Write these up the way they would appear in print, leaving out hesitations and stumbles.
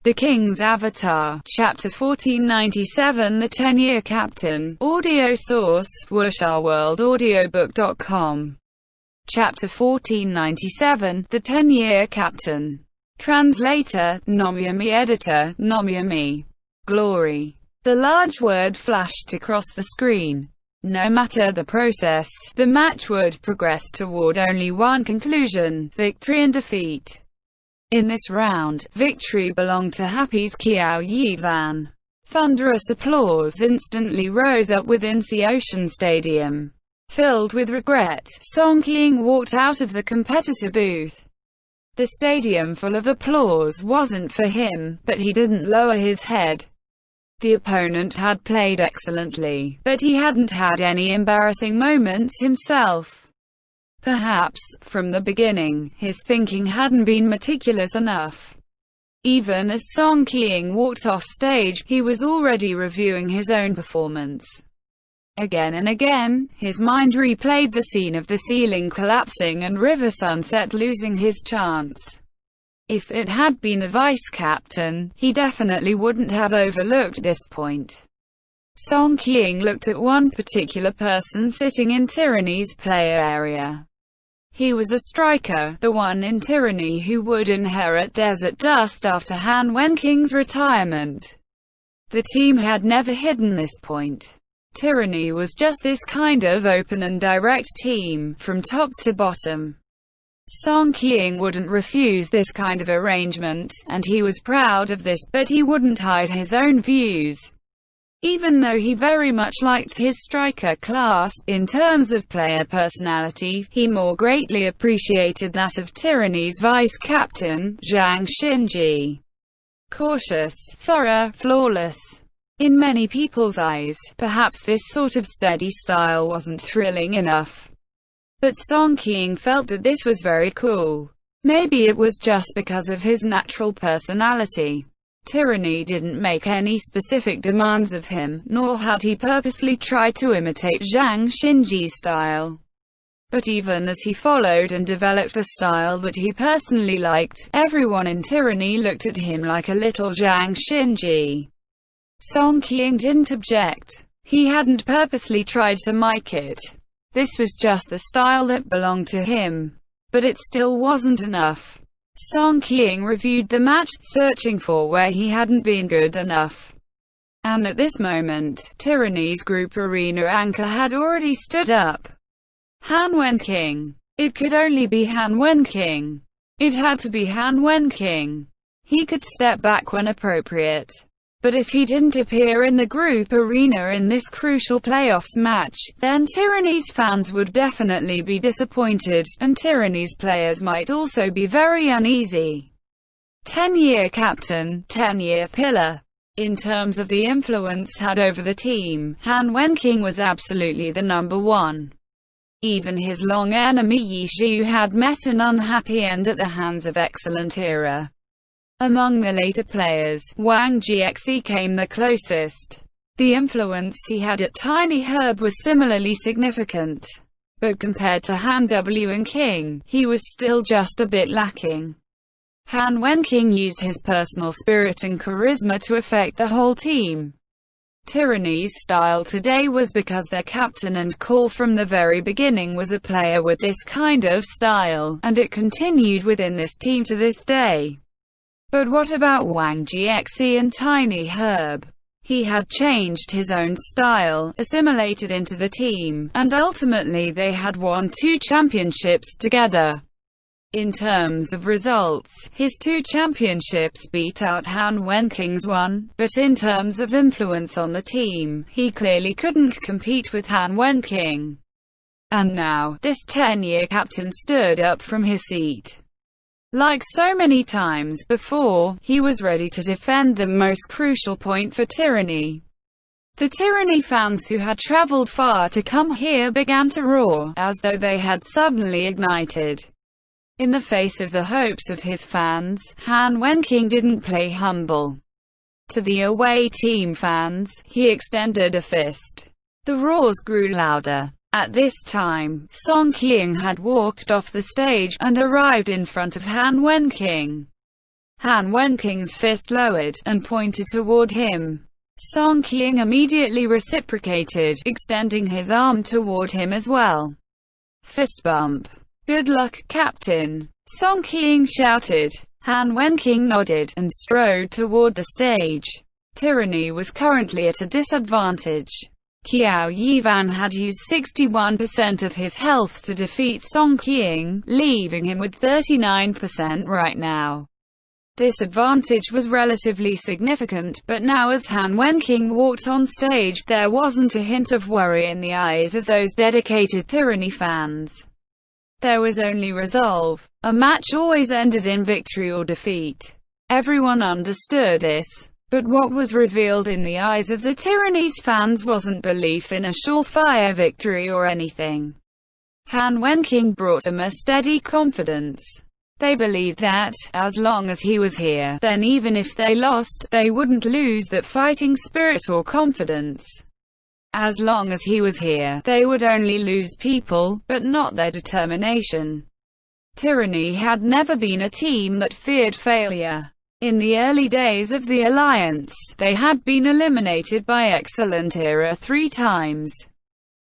The King's Avatar, Chapter 1497 The 10-Year Captain, audio source, WuxaWorldAudiobook.com. Chapter 1497, The 10-Year Captain. Translator, Nomyami. Editor, Nomyami. Glory. The large word flashed across the screen. No matter the process, the match would progress toward only one conclusion: victory and defeat. In this round, victory belonged to Happy's Qiao Yilan. Thunderous applause instantly rose up within Seocean Stadium. Filled with regret, Song Qiang walked out of the competitor booth. The stadium full of applause wasn't for him, but he didn't lower his head. The opponent had played excellently, but he hadn't had any embarrassing moments himself. Perhaps, from the beginning, his thinking hadn't been meticulous enough. Even as Song Qiang walked off stage, he was already reviewing his own performance. Again and again, his mind replayed the scene of the ceiling collapsing and River Sunset losing his chance. If it had been a vice-captain, he definitely wouldn't have overlooked this point. Song Qiang looked at one particular person sitting in Tyranny's player area. He was a striker, the one in Tyranny who would inherit Desert Dust after Han Wenqing's retirement. The team had never hidden this point. Tyranny was just this kind of open and direct team, from top to bottom. Song Qiang wouldn't refuse this kind of arrangement, and he was proud of this, but he wouldn't hide his own views. Even though he very much liked his striker class, in terms of player personality, he more greatly appreciated that of Tyranny's vice-captain, Zhang Xinji. Cautious, thorough, flawless. In many people's eyes, perhaps this sort of steady style wasn't thrilling enough. But Song Qiang felt that this was very cool. Maybe it was just because of his natural personality. Tyranny didn't make any specific demands of him, nor had he purposely tried to imitate Zhang Xinji's style. But even as he followed and developed the style that he personally liked, everyone in Tyranny looked at him like a little Zhang Xinji. Song Qiang didn't object. He hadn't purposely tried to mic it. This was just the style that belonged to him. But it still wasn't enough. Song Qiang reviewed the match, searching for where he hadn't been good enough. And at this moment, Tyranny's group arena anchor had already stood up. Han Wenqing. It could only be Han Wenqing. It had to be Han Wenqing. He could step back when appropriate. But if he didn't appear in the group arena in this crucial playoffs match, then Tyranny's fans would definitely be disappointed, and Tyranny's players might also be very uneasy. 10-year captain, 10-year pillar. In terms of the influence had over the team, Han Wenqing was absolutely the number one. Even his long enemy Yi Zhu had met an unhappy end at the hands of Excellent Era. Among the later players, Wang Jiexi came the closest. The influence he had at Tiny Herb was similarly significant. But compared to Han Wenqing, he was still just a bit lacking. Han Wenqing used his personal spirit and charisma to affect the whole team. Tyranny's style today was because their captain and core from the very beginning was a player with this kind of style, and it continued within this team to this day. But what about Wang Jiexi and Tiny Herb? He had changed his own style, assimilated into the team, and ultimately they had won 2 championships together. In terms of results, his 2 championships beat out Han Wenqing's one, but in terms of influence on the team, he clearly couldn't compete with Han Wenqing. And now, this 10-year captain stood up from his seat. Like so many times before, he was ready to defend the most crucial point for Tyranny. The Tyranny fans who had traveled far to come here began to roar, as though they had suddenly ignited. In the face of the hopes of his fans, Han Wenqing didn't play humble. To the away team fans, he extended a fist. The roars grew louder. At this time, Song Qiang had walked off the stage, and arrived in front of Han Wenqing. Han Wenking's fist lowered, and pointed toward him. Song Qiang immediately reciprocated, extending his arm toward him as well. Fist bump. "Good luck, Captain," Song Qiang shouted. Han Wenking nodded, and strode toward the stage. Tyranny was currently at a disadvantage. Qiao Yivan had used 61% of his health to defeat Song Qiang, leaving him with 39% right now. This advantage was relatively significant, but now as Han Wenking walked on stage, there wasn't a hint of worry in the eyes of those dedicated Tyranny fans. There was only resolve. A match always ended in victory or defeat. Everyone understood this. But what was revealed in the eyes of the Tyranny's fans wasn't belief in a surefire victory or anything. Han Wenking brought them a steady confidence. They believed that, as long as he was here, then even if they lost, they wouldn't lose that fighting spirit or confidence. As long as he was here, they would only lose people, but not their determination. Tyranny had never been a team that feared failure. In the early days of the alliance, they had been eliminated by Excellent Era 3 times.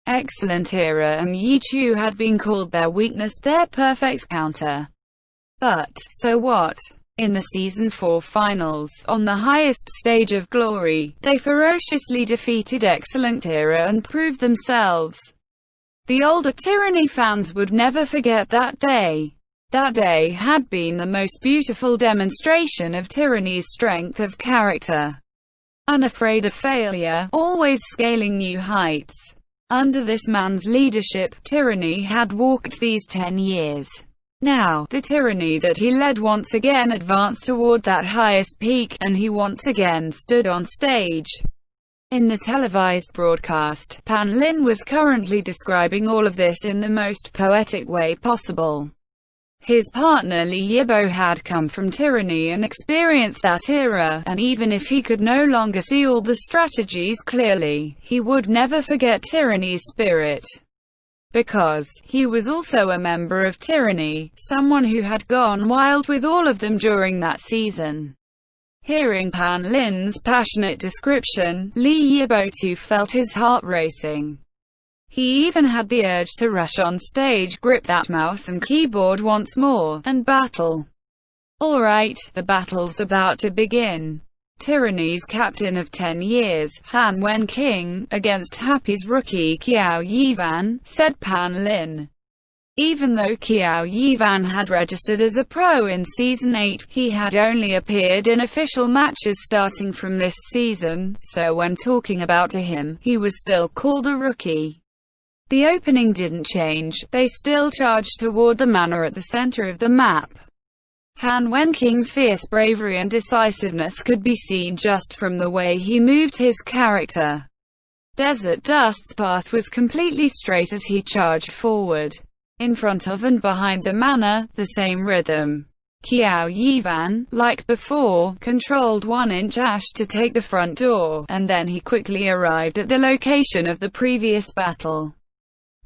Excellent Era and Yi Chu had been called their weakness, their perfect counter. But, so what? In the Season 4 finals, on the highest stage of glory, they ferociously defeated Excellent Era and proved themselves. The older Tyranny fans would never forget that day. That day had been the most beautiful demonstration of Tyranny's strength of character. Unafraid of failure, always scaling new heights. Under this man's leadership, Tyranny had walked these 10 years. Now, the Tyranny that he led once again advanced toward that highest peak, and he once again stood on stage. In the televised broadcast, Pan Lin was currently describing all of this in the most poetic way possible. His partner Li Yibo had come from Tyranny and experienced that era, and even if he could no longer see all the strategies clearly, he would never forget Tyranny's spirit. Because he was also a member of Tyranny, someone who had gone wild with all of them during that season. Hearing Pan Lin's passionate description, Li Yibo too felt his heart racing. He even had the urge to rush on stage, grip that mouse and keyboard once more, and battle. Alright, the battle's about to begin. Tyranny's captain of 10 years, Han Wenking, against Happy's rookie Qiao Yivan, said Pan Lin. Even though Qiao Yivan had registered as a pro in Season 8, he had only appeared in official matches starting from this season, so when talking about him, he was still called a rookie. The opening didn't change, they still charged toward the manor at the center of the map. Han Wenking's fierce bravery and decisiveness could be seen just from the way he moved his character. Desert Dust's path was completely straight as he charged forward. In front of and behind the manor, the same rhythm. Qiao Yivan, like before, controlled 1-inch Ash to take the front door, and then he quickly arrived at the location of the previous battle.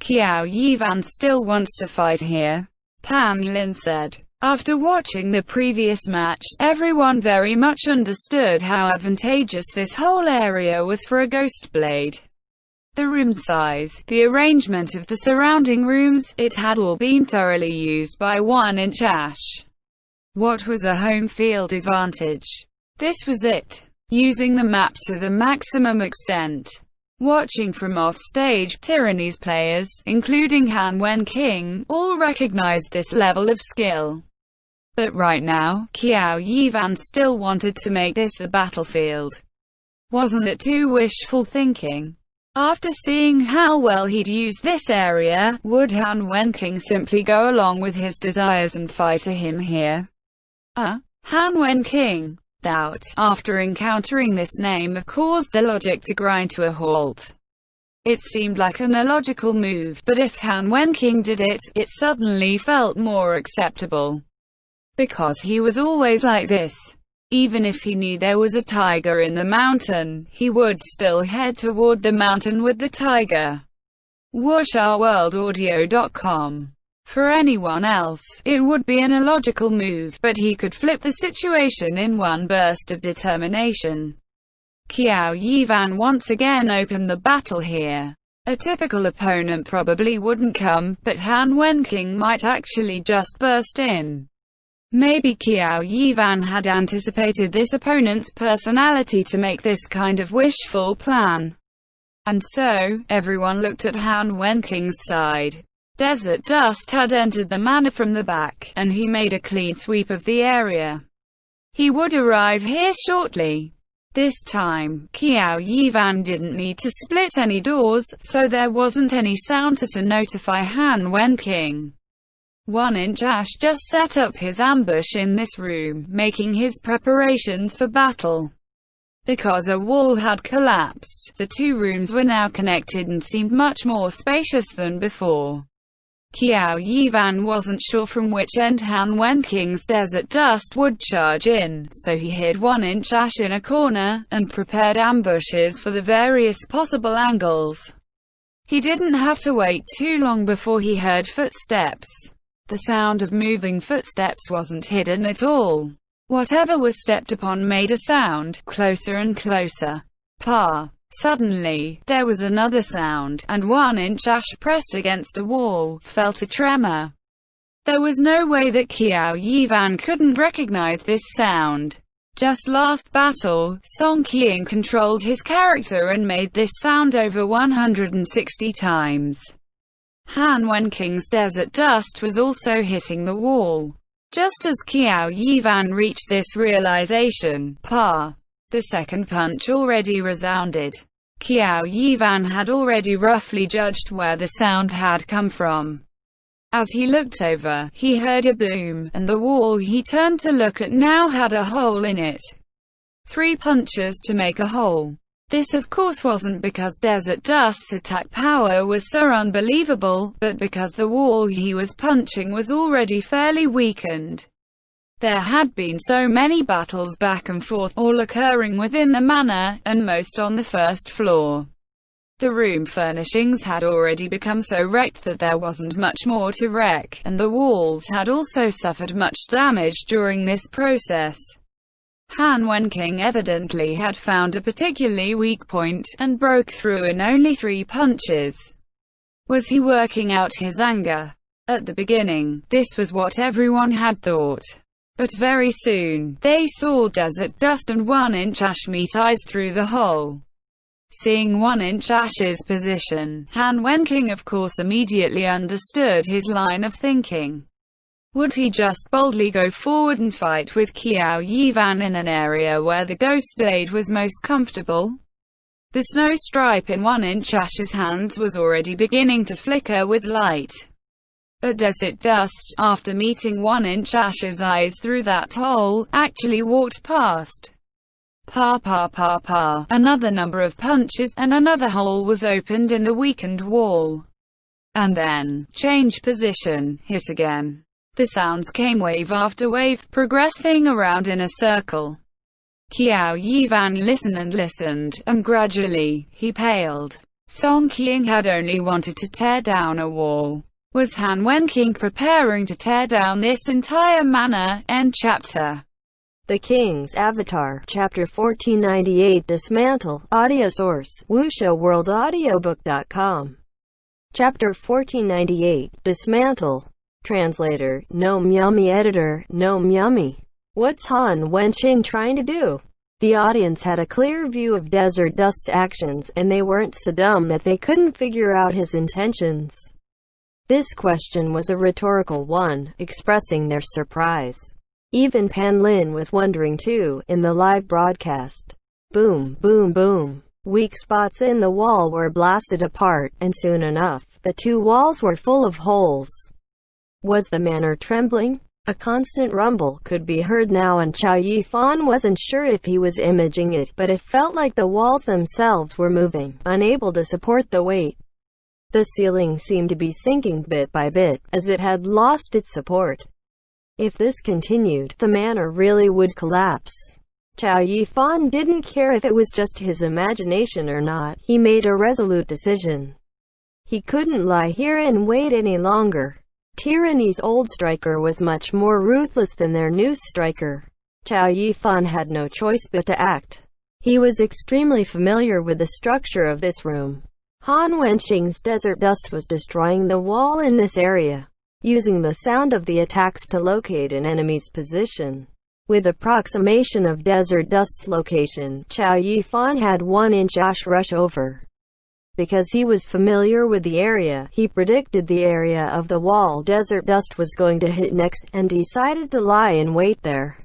Qiao Yivan still wants to fight here, Pan Lin said. After watching the previous match, everyone very much understood how advantageous this whole area was for a Ghost Blade. The room size, the arrangement of the surrounding rooms, it had all been thoroughly used by 1-inch Ash. What was a home field advantage? This was it. Using the map to the maximum extent. Watching from off-stage, Tyranny's players, including Han Wenking, all recognized this level of skill. But right now, Qiao Yivan still wanted to make this the battlefield. Wasn't it too wishful thinking? After seeing how well he'd used this area, would Han Wenking simply go along with his desires and fight him here? Han Wenking. Doubt, after encountering this name, caused the logic to grind to a halt. It seemed like an illogical move, but if Han Wenking did it, it suddenly felt more acceptable. Because he was always like this. Even if he knew there was a tiger in the mountain, he would still head toward the mountain with the tiger. Wuxia World Audio.com For anyone else, it would be an illogical move, but he could flip the situation in one burst of determination. Qiao Yivan once again opened the battle here. A typical opponent probably wouldn't come, but Han Wenqing might actually just burst in. Maybe Qiao Yivan had anticipated this opponent's personality to make this kind of wishful plan. And so, everyone looked at Han Wenqing's side. Desert Dust had entered the manor from the back, and he made a clean sweep of the area. He would arrive here shortly. This time, Qiao Yivan didn't need to split any doors, so there wasn't any sound to notify Han Wenqing. 1-inch Ash just set up his ambush in this room, making his preparations for battle. Because a wall had collapsed, the two rooms were now connected and seemed much more spacious than before. Qiao Yivan wasn't sure from which end Han Wenqing's Desert Dust would charge in, so he hid 1-inch Ash in a corner, and prepared ambushes for the various possible angles. He didn't have to wait too long before he heard footsteps. The sound of moving footsteps wasn't hidden at all. Whatever was stepped upon made a sound, closer and closer. Pa! Suddenly, there was another sound, and 1-inch Ash pressed against a wall, felt a tremor. There was no way that Qiao Yivan couldn't recognize this sound. Just last battle, Song Qiang controlled his character and made this sound over 160 times. Han Wenqing's Desert Dust was also hitting the wall. Just as Qiao Yivan reached this realization, Pa! The second punch already resounded. Qiao Yivan had already roughly judged where the sound had come from. As he looked over, he heard a boom, and the wall he turned to look at now had a hole in it. 3 punches to make a hole. This of course wasn't because Desert Dust's attack power was so unbelievable, but because the wall he was punching was already fairly weakened. There had been so many battles back and forth, all occurring within the manor, and most on the first floor. The room furnishings had already become so wrecked that there wasn't much more to wreck, and the walls had also suffered much damage during this process. Han Wenqing evidently had found a particularly weak point, and broke through in only 3 punches. Was he working out his anger? At the beginning, this was what everyone had thought. But very soon, they saw Desert Dust and 1-inch Ash meet eyes through the hole. Seeing 1-inch Ash's position, Han Wenqing of course immediately understood his line of thinking. Would he just boldly go forward and fight with Qiao Yivan in an area where the Ghost Blade was most comfortable? The snow stripe in 1-inch Ash's hands was already beginning to flicker with light. But Desert Dust, after meeting 1-inch Ash's eyes through that hole, actually walked past. Pa pa pa pa. Another number of punches, and another hole was opened in the weakened wall. And then, change position, hit again. The sounds came wave after wave, progressing around in a circle. Qiao Yivan listened, and gradually, he paled. Song Qiang had only wanted to tear down a wall. Was Han Wenqing preparing to tear down this entire manor? End chapter. The King's Avatar, Chapter 1498 Dismantle. Audio source, wuxia-world-audiobook.com. Chapter 1498 Dismantle. Translator, Gnome Yummy. Editor, Gnome Yummy. What's Han Wenqing trying to do? The audience had a clear view of Desert Dust's actions, and they weren't so dumb that they couldn't figure out his intentions. This question was a rhetorical one, expressing their surprise. Even Pan Lin was wondering too, in the live broadcast. Boom, boom, boom. Weak spots in the wall were blasted apart, and soon enough, the 2 walls were full of holes. Was the manor trembling? A constant rumble could be heard now, and Chow Yifan wasn't sure if he was imaging it, but it felt like the walls themselves were moving, unable to support the weight. The ceiling seemed to be sinking bit by bit, as it had lost its support. If this continued, the manor really would collapse. Chow Yifan didn't care if it was just his imagination or not. He made a resolute decision. He couldn't lie here and wait any longer. Tyranny's old striker was much more ruthless than their new striker. Chow Yifan had no choice but to act. He was extremely familiar with the structure of this room. Han Wenqing's desert dust was destroying the wall in this area, using the sound of the attacks to locate an enemy's position. With approximation of desert dust's location, Chow Yifan had 1-inch Ash rush over. Because he was familiar with the area, he predicted the area of the wall desert dust was going to hit next, and decided to lie in wait there.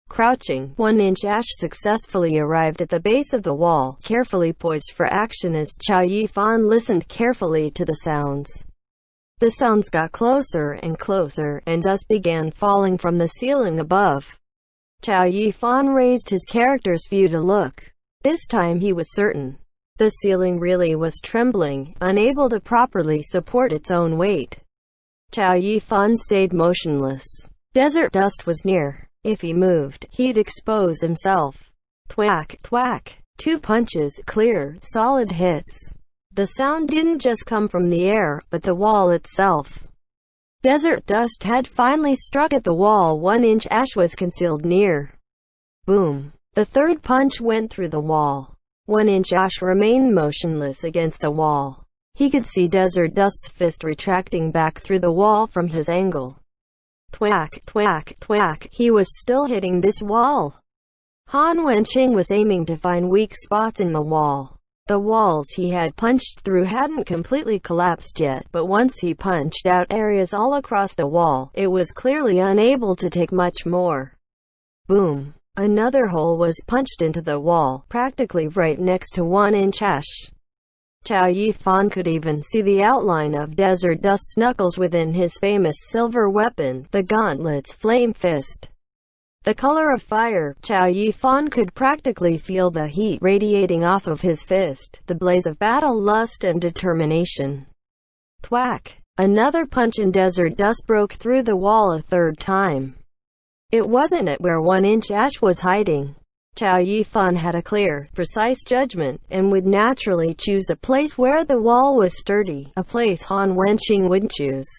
Crouching, 1-inch Ash successfully arrived at the base of the wall, carefully poised for action as Chow Yifan listened carefully to the sounds. The sounds got closer and closer, and dust began falling from the ceiling above. Chow Yifan raised his character's view to look. This time he was certain. The ceiling really was trembling, unable to properly support its own weight. Chow Yifan stayed motionless. Desert dust was near. If he moved, he'd expose himself. Thwack, thwack. 2 punches, clear, solid hits. The sound didn't just come from the air, but the wall itself. Desert dust had finally struck at the wall 1-inch Ash was concealed near. Boom. The 3rd punch went through the wall. 1-inch Ash remained motionless against the wall. He could see desert dust's fist retracting back through the wall from his angle. Thwack, thwack, thwack. He was still hitting this wall. Han Wenqing was aiming to find weak spots in the wall. The walls he had punched through hadn't completely collapsed yet, but once he punched out areas all across the wall, it was clearly unable to take much more. Boom. Another hole was punched into the wall, practically right next to 1-inch Ash. Chow Yifan could even see the outline of desert dust's knuckles within his famous silver weapon, the gauntlet's flame fist. The color of fire, Chow Yifan could practically feel the heat radiating off of his fist, the blaze of battle lust and determination. Thwack! Another punch and desert dust broke through the wall a 3rd time. It wasn't at where 1-inch Ash was hiding. Chow Yifan had a clear, precise judgment, and would naturally choose a place where the wall was sturdy, a place Han Wenqing wouldn't choose.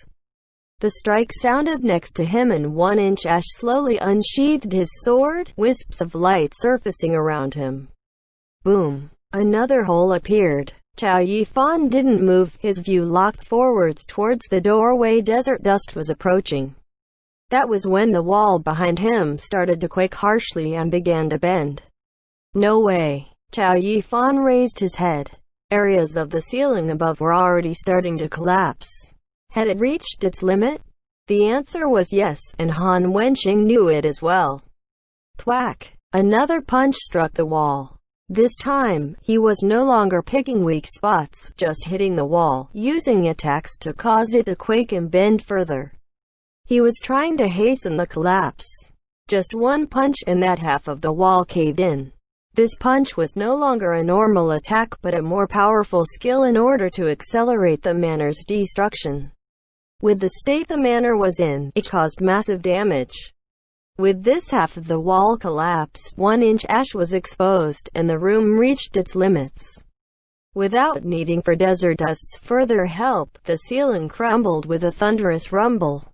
The strike sounded next to him and 1-inch Ash slowly unsheathed his sword, wisps of light surfacing around him. Boom. Another hole appeared. Chow Yifan didn't move, his view locked forwards towards the doorway desert dust was approaching. That was when the wall behind him started to quake harshly and began to bend. No way. Chow Yifan raised his head. Areas of the ceiling above were already starting to collapse. Had it reached its limit? The answer was yes, and Han Wenqing knew it as well. Thwack! Another punch struck the wall. This time, he was no longer picking weak spots, just hitting the wall, using attacks to cause it to quake and bend further. He was trying to hasten the collapse. Just 1 punch and that half of the wall caved in. This punch was no longer a normal attack but a more powerful skill in order to accelerate the manor's destruction. With the state the manor was in, it caused massive damage. With this half of the wall collapsed, 1-inch Ash was exposed, and the room reached its limits. Without needing for desert dust's further help, the ceiling crumbled with a thunderous rumble.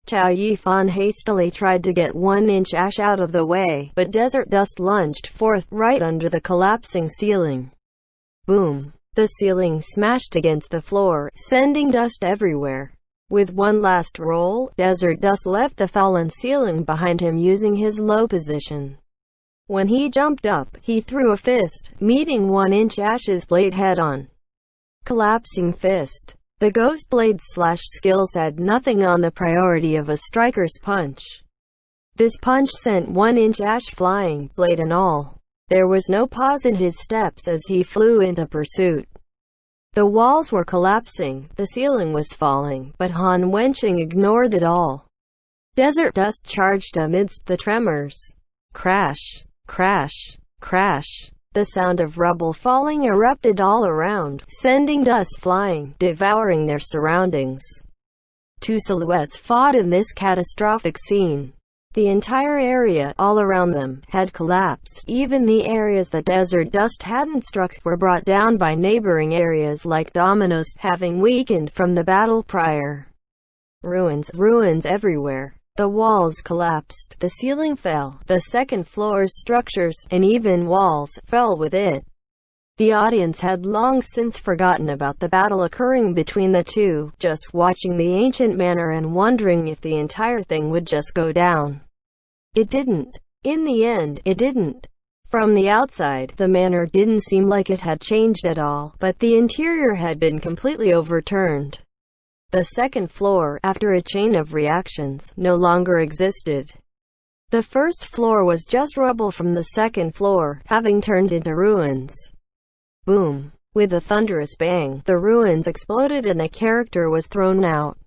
Chow Yifan hastily tried to get 1-inch Ash out of the way, but desert dust lunged forth, right under the collapsing ceiling. Boom! The ceiling smashed against the floor, sending dust everywhere. With one last roll, desert dust left the fallen ceiling behind him using his low position. When he jumped up, he threw a fist, meeting 1-inch Ash's blade head-on. Collapsing fist. The ghost blade slash skills had nothing on the priority of a striker's punch. This punch sent 1-inch Ash flying, blade and all. There was no pause in his steps as he flew into pursuit. The walls were collapsing, the ceiling was falling, but Han Wenqing ignored it all. Desert dust charged amidst the tremors. Crash, crash, crash. The sound of rubble falling erupted all around, sending dust flying, devouring their surroundings. 2 silhouettes fought in this catastrophic scene. The entire area, all around them, had collapsed. Even the areas the desert dust hadn't struck were brought down by neighboring areas like dominoes, having weakened from the battle prior. Ruins, ruins everywhere. The walls collapsed, the ceiling fell, the second floor's structures, and even walls, fell with it. The audience had long since forgotten about the battle occurring between the two, just watching the ancient manor and wondering if the entire thing would just go down. It didn't. In the end, it didn't. From the outside, the manor didn't seem like it had changed at all, but the interior had been completely overturned. The second floor, after a chain of reactions, no longer existed. The first floor was just rubble from the second floor, having turned into ruins. Boom. With a thunderous bang, the ruins exploded and a character was thrown out.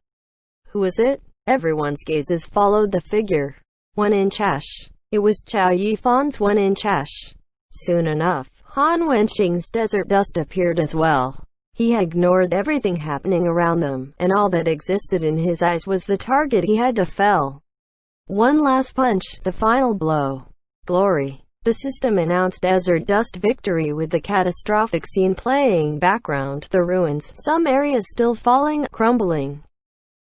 Who was it? Everyone's gazes followed the figure. 1-inch Ash. It was Chow Yifan's 1-inch Ash. Soon enough, Han Wenqing's desert dust appeared as well. He had ignored everything happening around them, and all that existed in his eyes was the target he had to fell. One last punch, the final blow. Glory. The system announced Desert Dust victory with the catastrophic scene playing background, the ruins, some areas still falling, crumbling.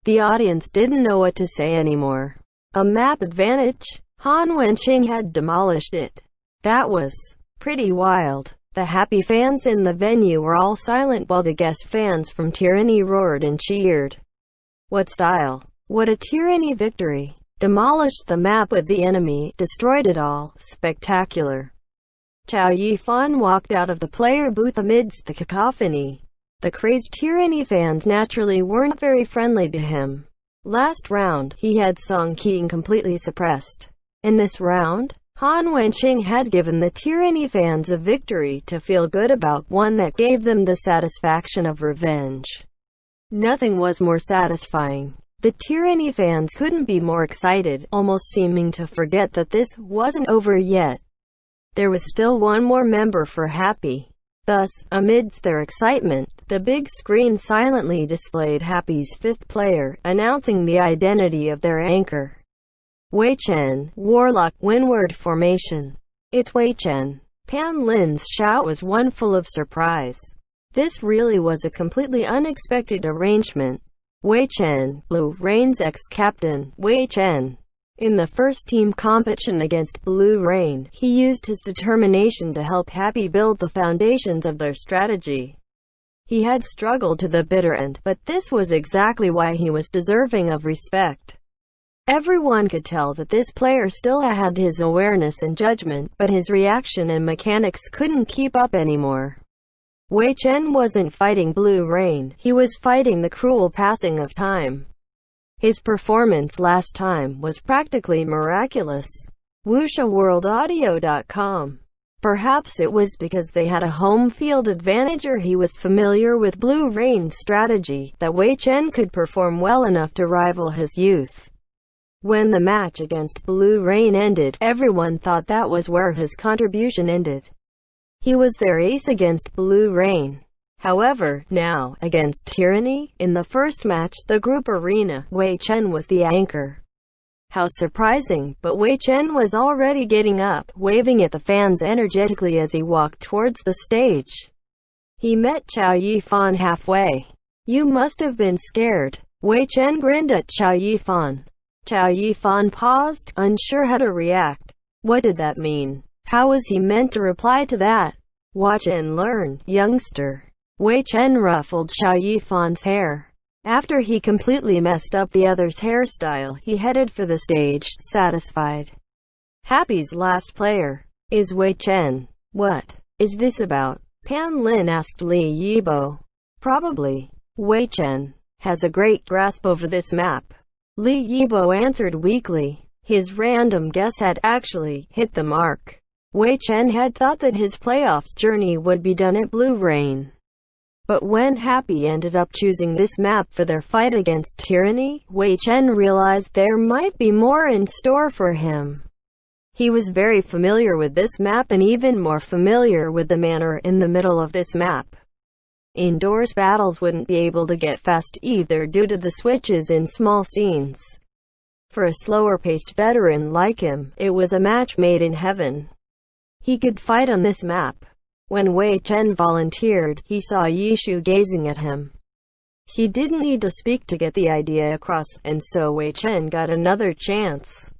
The audience didn't know what to say anymore. A map advantage? Han Wenqing had demolished it. That was pretty wild. The happy fans in the venue were all silent while the guest fans from Tyranny roared and cheered. What style! What a Tyranny victory! Demolished the map with the enemy, destroyed it all. Spectacular. Chow Yifan walked out of the player booth amidst the cacophony. The crazed Tyranny fans naturally weren't very friendly to him. Last round, he had Song Qian completely suppressed. In this round, Han Wenqing had given the Tyranny fans a victory to feel good about, one that gave them the satisfaction of revenge. Nothing was more satisfying. The Tyranny fans couldn't be more excited, almost seeming to forget that this wasn't over yet. There was still one more member for Happy. Thus, amidst their excitement, the big screen silently displayed Happy's fifth player, announcing the identity of their anchor. Wei Chen, Warlock, Windward Formation. It's Wei Chen. Pan Lin's shout was one full of surprise. This really was a completely unexpected arrangement. Wei Chen, Blue Rain's ex-captain, Wei Chen. In the first team competition against Blue Rain, he used his determination to help Happy build the foundations of their strategy. He had struggled to the bitter end, but this was exactly why he was deserving of respect. Everyone could tell that this player still had his awareness and judgment, but his reaction and mechanics couldn't keep up anymore. Wei Chen wasn't fighting Blue Rain, he was fighting the cruel passing of time. His performance last time was practically miraculous. WuxiaWorldAudio.com. Perhaps it was because they had a home field advantage or he was familiar with Blue Rain's strategy, that Wei Chen could perform well enough to rival his youth. When the match against Blue Rain ended, everyone thought that was where his contribution ended. He was their ace against Blue Rain. However, now, against Tyranny, in the first match, the group arena, Wei Chen was the anchor. How surprising, but Wei Chen was already getting up, waving at the fans energetically as he walked towards the stage. He met Chow Yifan halfway. You must have been scared. Wei Chen grinned at Chow Yifan. Chow Yifan paused, unsure how to react. What did that mean? How was he meant to reply to that? Watch and learn, youngster. Wei Chen ruffled Chow Yifan's hair. After he completely messed up the other's hairstyle, he headed for the stage, satisfied. Happy's last player is Wei Chen. What is this about? Pan Lin asked Li Yibo. Probably. Wei Chen has a great grasp over this map. Li Yibo answered weakly. His random guess had actually hit the mark. Wei Chen had thought that his playoffs journey would be done at Blue Rain. But when Happy ended up choosing this map for their fight against Tyranny, Wei Chen realized there might be more in store for him. He was very familiar with this map and even more familiar with the manor in the middle of this map. Indoors battles wouldn't be able to get fast either due to the switches in small scenes. For a slower-paced veteran like him, it was a match made in heaven. He could fight on this map. When Wei Chen volunteered, he saw Yishu gazing at him. He didn't need to speak to get the idea across, and so Wei Chen got another chance.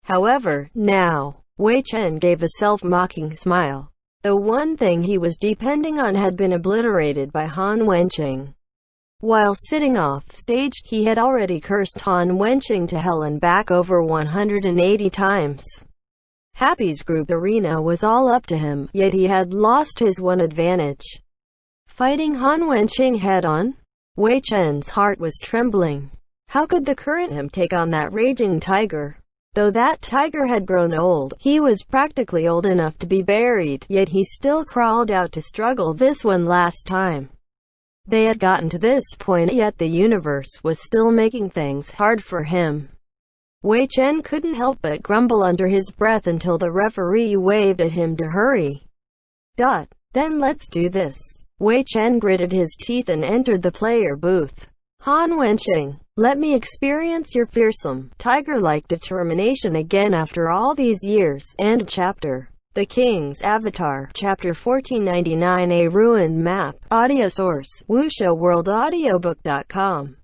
However, now, Wei Chen gave a self-mocking smile. The one thing he was depending on had been obliterated by Han Wenqing. While sitting off stage, he had already cursed Han Wenqing to hell and back over 180 times. Happy's group arena was all up to him, yet he had lost his one advantage. Fighting Han Wenqing head-on? Wei Chen's heart was trembling. How could the current him take on that raging tiger? Though that tiger had grown old, he was practically old enough to be buried, yet he still crawled out to struggle this one last time. They had gotten to this point, yet the universe was still making things hard for him. Wei Chen couldn't help but grumble under his breath until the referee waved at him to hurry. Then let's do this. Wei Chen gritted his teeth and entered the player booth. Han Wenqing, let me experience your fearsome, tiger-like determination again after all these years. End of chapter. The King's Avatar. Chapter 1499. A Ruined Map. Audio source, wuxia-world-audiobook.com.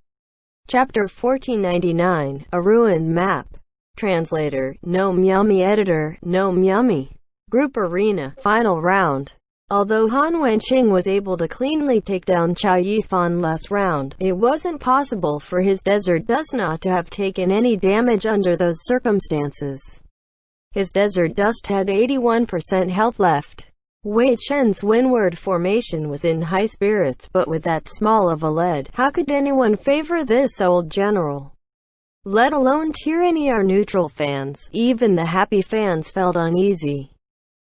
Chapter 1499. A Ruined Map. Translator, Gnome Yummy. Editor, Gnome Yummy. Group Arena. Final round. Although Han Wenqing was able to cleanly take down Chao Yifan last round, it wasn't possible for his Desert Dust not to have taken any damage under those circumstances. His Desert Dust had 81% health left. Wei Chen's Windward Formation was in high spirits, but with that small of a lead, how could anyone favor this old general? Let alone Tyranny or neutral fans. Even the Happy fans felt uneasy.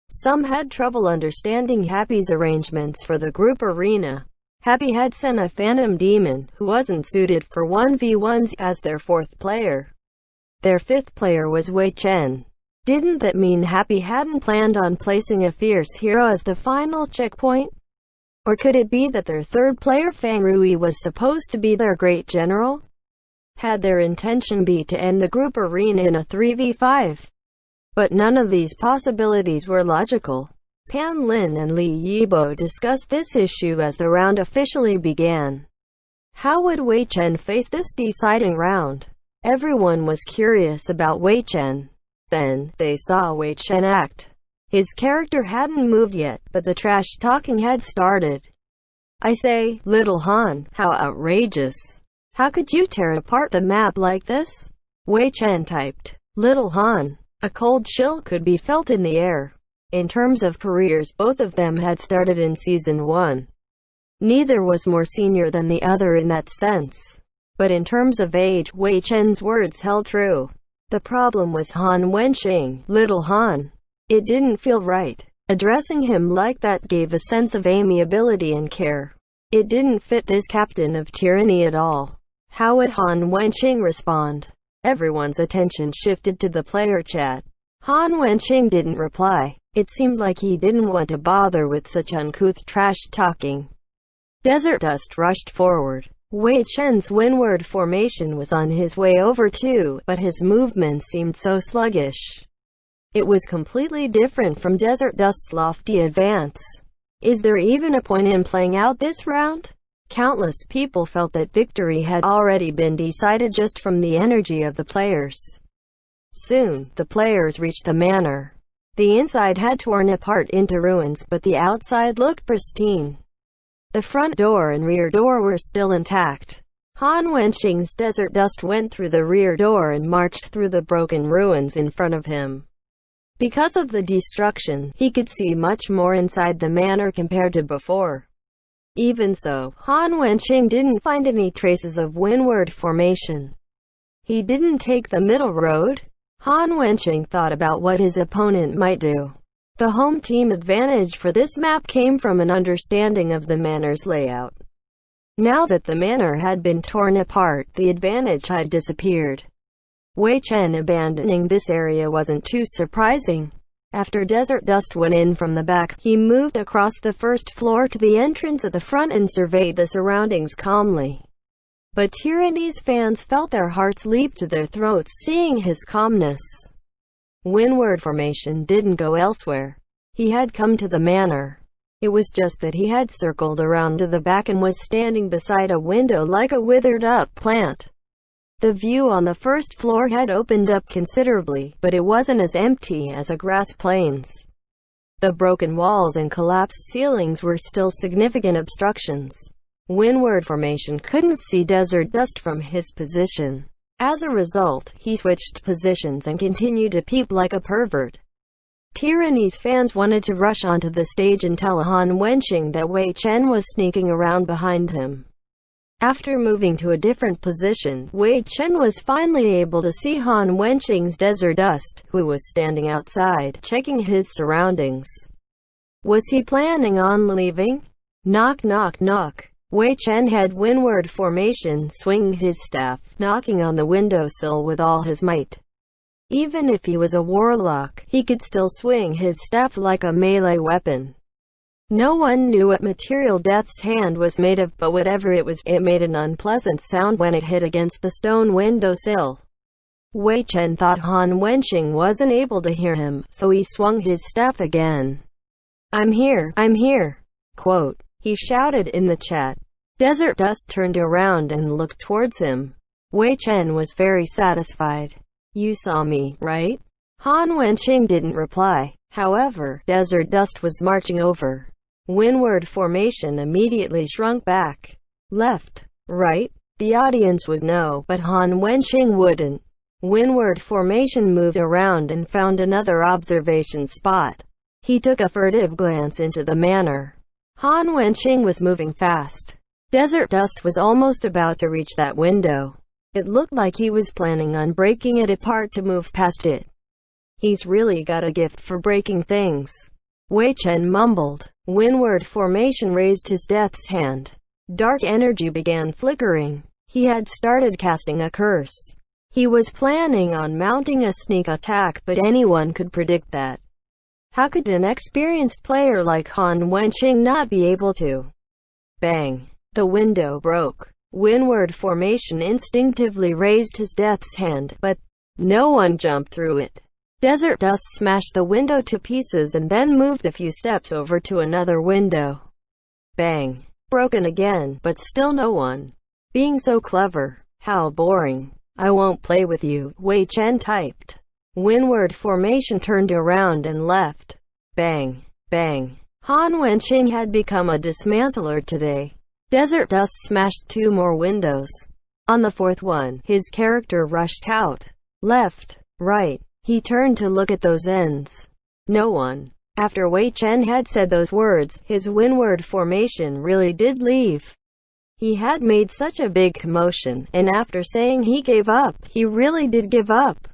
Some had trouble understanding Happy's arrangements for the group arena. Happy had sent a Phantom Demon, who wasn't suited for 1v1s, as their fourth player. Their fifth player was Wei Chen. Didn't that mean Happy hadn't planned on placing a fierce hero as the final checkpoint? Or could it be that their third player Fang Rui was supposed to be their great general? Had their intention be to end the group arena in a 3v5? But none of these possibilities were logical. Pan Lin and Li Yibo discussed this issue as the round officially began. How would Wei Chen face this deciding round? Everyone was curious about Wei Chen. Then, they saw Wei Chen act. His character hadn't moved yet, but the trash-talking had started. I say, Little Han, how outrageous. How could you tear apart the map like this? Wei Chen typed. Little Han. A cold chill could be felt in the air. In terms of careers, both of them had started in Season 1. Neither was more senior than the other in that sense. But in terms of age, Wei Chen's words held true. The problem was Han Wenqing. Little Han. It didn't feel right. Addressing him like that gave a sense of amiability and care. It didn't fit this captain of tyranny at all. How would Han Wenqing respond? Everyone's attention shifted to the player chat. Han Wenqing didn't reply. It seemed like he didn't want to bother with such uncouth trash-talking. Desert Dust rushed forward. Wei Chen's Windward Formation was on his way over too, but his movements seemed so sluggish. It was completely different from Desert Dust's lofty advance. Is there even a point in playing out this round? Countless people felt that victory had already been decided just from the energy of the players. Soon, the players reached the manor. The inside had torn apart into ruins, but the outside looked pristine. The front door and rear door were still intact. Han Wenqing's Desert Dust went through the rear door and marched through the broken ruins in front of him. Because of the destruction, he could see much more inside the manor compared to before. Even so, Han Wenqing didn't find any traces of Windward Formation. He didn't take the middle road. Han Wenqing thought about what his opponent might do. The home team advantage for this map came from an understanding of the manor's layout. Now that the manor had been torn apart, the advantage had disappeared. Wei Chen abandoning this area wasn't too surprising. After Desert Dust went in from the back, he moved across the first floor to the entrance at the front and surveyed the surroundings calmly. But Tyranny's fans felt their hearts leap to their throats seeing his calmness. Windward Formation didn't go elsewhere. He had come to the manor. It was just that he had circled around to the back and was standing beside a window like a withered-up plant. The view on the first floor had opened up considerably, but it wasn't as empty as a grass plains. The broken walls and collapsed ceilings were still significant obstructions. Windward Formation couldn't see Desert Dust from his position. As a result, he switched positions and continued to peep like a pervert. Tyranny's fans wanted to rush onto the stage and tell Han Wenqing that Wei Chen was sneaking around behind him. After moving to a different position, Wei Chen was finally able to see Han Wenqing's Desert Dust, who was standing outside, checking his surroundings. Was he planning on leaving? Knock knock knock. Wei Chen had Windward Formation swinging his staff, knocking on the windowsill with all his might. Even if he was a warlock, he could still swing his staff like a melee weapon. No one knew what material Death's hand was made of, but whatever it was, it made an unpleasant sound when it hit against the stone windowsill. Wei Chen thought Han Wenqing wasn't able to hear him, so he swung his staff again. I'm here, quote, he shouted in the chat. Desert Dust turned around and looked towards him. Wei Chen was very satisfied. You saw me, right? Han Wenqing didn't reply. However, Desert Dust was marching over. Windward Formation immediately shrunk back. Left, right, the audience would know, but Han Wenqing wouldn't. Windward Formation moved around and found another observation spot. He took a furtive glance into the manor. Han Wenqing was moving fast. Desert Dust was almost about to reach that window. It looked like he was planning on breaking it apart to move past it. He's really got a gift for breaking things. Wei Chen mumbled. Windward Formation raised his Death's hand. Dark energy began flickering. He had started casting a curse. He was planning on mounting a sneak attack, but anyone could predict that. How could an experienced player like Han Wenqing not be able to? Bang! The window broke. Windward Formation instinctively raised his Death's hand, but no one jumped through it. Desert Dust smashed the window to pieces and then moved a few steps over to another window. Bang! Broken again, but still no one. Being so clever. How boring. I won't play with you, Wei Chen typed. Windward Formation turned around and left. Bang! Bang! Han Wenqing had become a dismantler today. Desert Dust smashed 2 more windows. On the 4th one, his character rushed out. Left, right. He turned to look at those ends. No one. After Wei Chen had said those words, his Windward Formation really did leave. He had made such a big commotion, and after saying he gave up, he really did give up.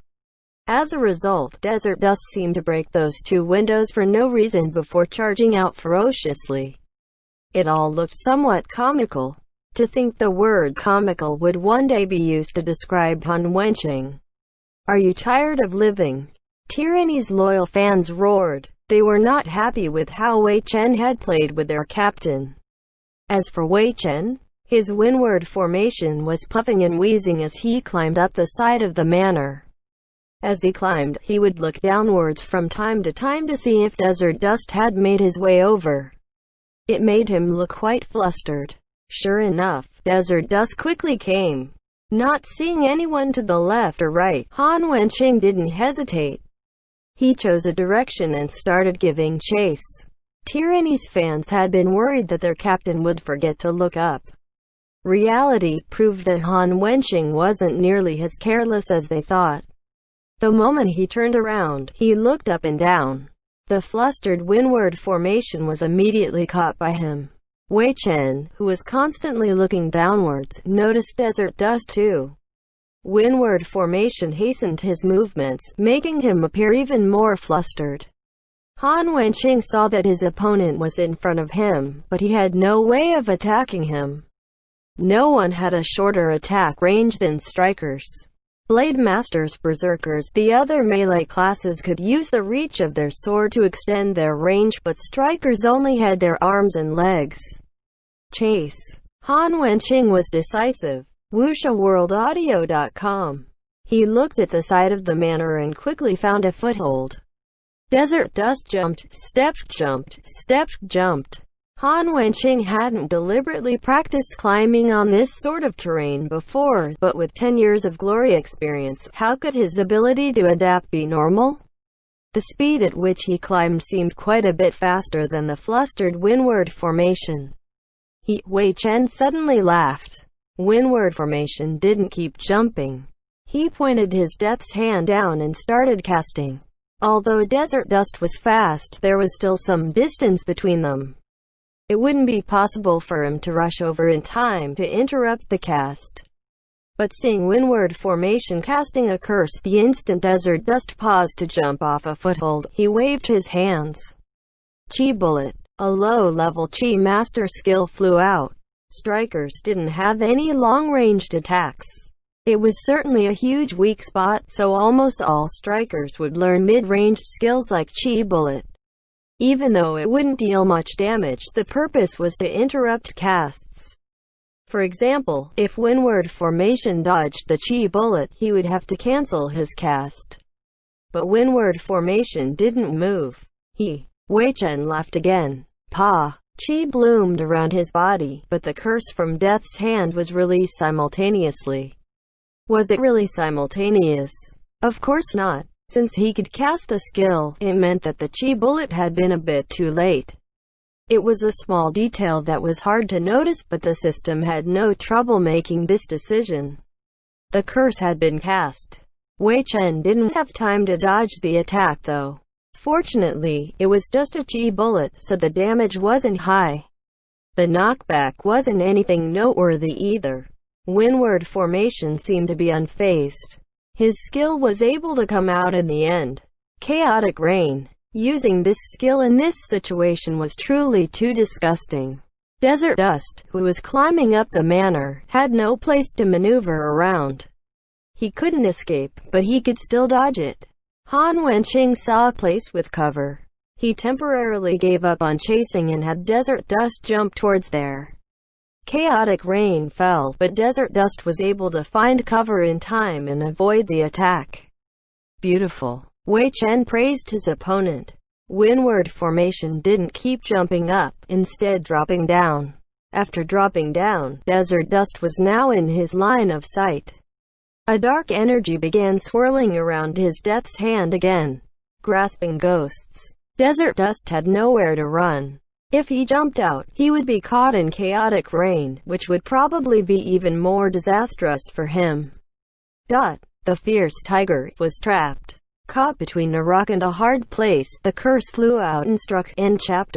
As a result, Desert Dust seemed to break those 2 windows for no reason before charging out ferociously. It all looked somewhat comical. To think the word comical would one day be used to describe Han Wenqing. Are you tired of living? Tyranny's loyal fans roared. They were not happy with how Wei Chen had played with their captain. As for Wei Chen, his Windward Formation was puffing and wheezing as he climbed up the side of the manor. As he climbed, he would look downwards from time to time to see if Desert Dust had made his way over. It made him look quite flustered. Sure enough, Desert Dust quickly came. Not seeing anyone to the left or right, Han Wenqing didn't hesitate. He chose a direction and started giving chase. Tyranny's fans had been worried that their captain would forget to look up. Reality proved that Han Wenqing wasn't nearly as careless as they thought. The moment he turned around, he looked up and down. The flustered Windward Formation was immediately caught by him. Wei Chen, who was constantly looking downwards, noticed Desert Dust too. Windward Formation hastened his movements, making him appear even more flustered. Han Wenqing saw that his opponent was in front of him, but he had no way of attacking him. No one had a shorter attack range than strikers. Blade Masters, Berserkers, the other melee classes could use the reach of their sword to extend their range, but strikers only had their arms and legs. Chase. Han Wenqing was decisive. WuxiaWorldAudio.com. He looked at the side of the manor and quickly found a foothold. Desert Dust jumped, stepped, jumped. Han Wenqing hadn't deliberately practiced climbing on this sort of terrain before, but with 10 years of glory experience, how could his ability to adapt be normal? The speed at which he climbed seemed quite a bit faster than the flustered windward formation. Wei Chen suddenly laughed. Windward formation didn't keep jumping. He pointed his death's hand down and started casting. Although Desert Dust was fast, there was still some distance between them. It wouldn't be possible for him to rush over in time to interrupt the cast. But seeing windward formation casting a curse the instant Desert Dust paused to jump off a foothold, he waved his hands. Chi Bullet. A low-level Chi Master skill flew out. Strikers didn't have any long-ranged attacks. It was certainly a huge weak spot, so almost all strikers would learn mid-ranged skills like Chi Bullet. Even though it wouldn't deal much damage, the purpose was to interrupt casts. For example, if windward formation dodged the Chi Bullet, he would have to cancel his cast. But windward formation didn't move. Wei Chen laughed again. Chi bloomed around his body, but the curse from Death's hand was released simultaneously. Was it really simultaneous? Of course not. Since he could cast the skill, it meant that the Chi Bullet had been a bit too late. It was a small detail that was hard to notice, but the system had no trouble making this decision. The curse had been cast. Wei Chen didn't have time to dodge the attack though. Fortunately, it was just a Chi Bullet, so the damage wasn't high. The knockback wasn't anything noteworthy either. Windward formation seemed to be unfazed. His skill was able to come out in the end. Chaotic Rain. Using this skill in this situation was truly too disgusting. Desert Dust, who was climbing up the manor, had no place to maneuver around. He couldn't escape, but he could still dodge it. Han Wenqing saw a place with cover. He temporarily gave up on chasing and had Desert Dust jump towards there. Chaotic Rain fell, but Desert Dust was able to find cover in time and avoid the attack. Beautiful. Wei Chen praised his opponent. Windward formation didn't keep jumping up, instead dropping down. After dropping down, Desert Dust was now in his line of sight. A dark energy began swirling around his death's hand again, grasping ghosts. Desert Dust had nowhere to run. If he jumped out, he would be caught in Chaotic Rain, which would probably be even more disastrous for him. The fierce tiger was trapped. Caught between a rock and a hard place, the curse flew out and struck. End chapter.